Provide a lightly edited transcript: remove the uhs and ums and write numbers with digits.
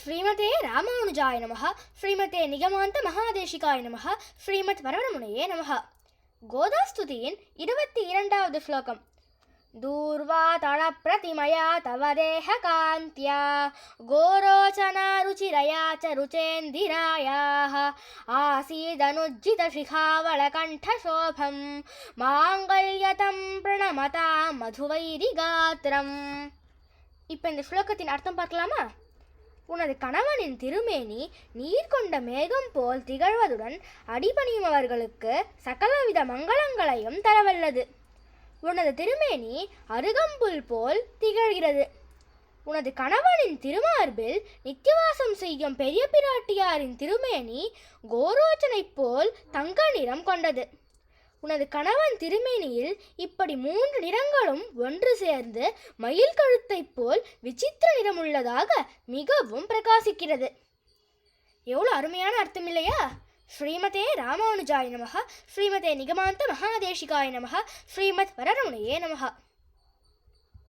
ஸ்ரீமதே ராமானுஜாய நமஹ. ஸ்ரீமதே நிகமாந்த மகாதேசிகாய நமஹ. ஸ்ரீமத் வரவணமுனையே நமஹ. கோதாஸ்துதியின் 22வது ஸ்லோகம். தூர்வா தள பிரதிமயா தவ தேஹ காந்தியா கோரோச்சனா ருச்சிரயா ச ருச்சேந்திராயாஹ ஆசீதனுஜ்ஜித சிகாவள கண்டசோபம் மாங்கல்யதம் பிரணமதா மதுவைரிகாத்திரம். இப்போ இந்த ஸ்லோகத்தின் அர்த்தம் பார்க்கலாமா? உனது கணவனின் திருமேனி நீர் கொண்ட மேகம் போல் திகழ்வதுடன் அடிபணியுமவர்களுக்கு சகலவித மங்களங்களையும் தரவல்லது. உனது திருமேனி அருகம்புல் போல் திகழ்கிறது. உனது கணவனின் திருமார்பில் நித்தியவாசம் செய்யும் பெரிய பிராட்டியாரின் திருமேனி கோரோச்சனை போல் தங்க நிறம் கொண்டது. உனது கணவன் திருமேனியில் இப்படி 3 நிறங்களும் ஒன்று சேர்ந்து மயில் கழுத்தை போல் விசித்திர நிறமுள்ளதாக மிகவும் பிரகாசிக்கிறது. எவ்வளோ அருமையான அர்த்தம் இல்லையா? ஸ்ரீமதே ராமானுஜாய நமஹ. ஸ்ரீமதே நிகமாந்த மகாதேசிகாய நமஹ. ஸ்ரீமத் வரரமுனையே நமஹ.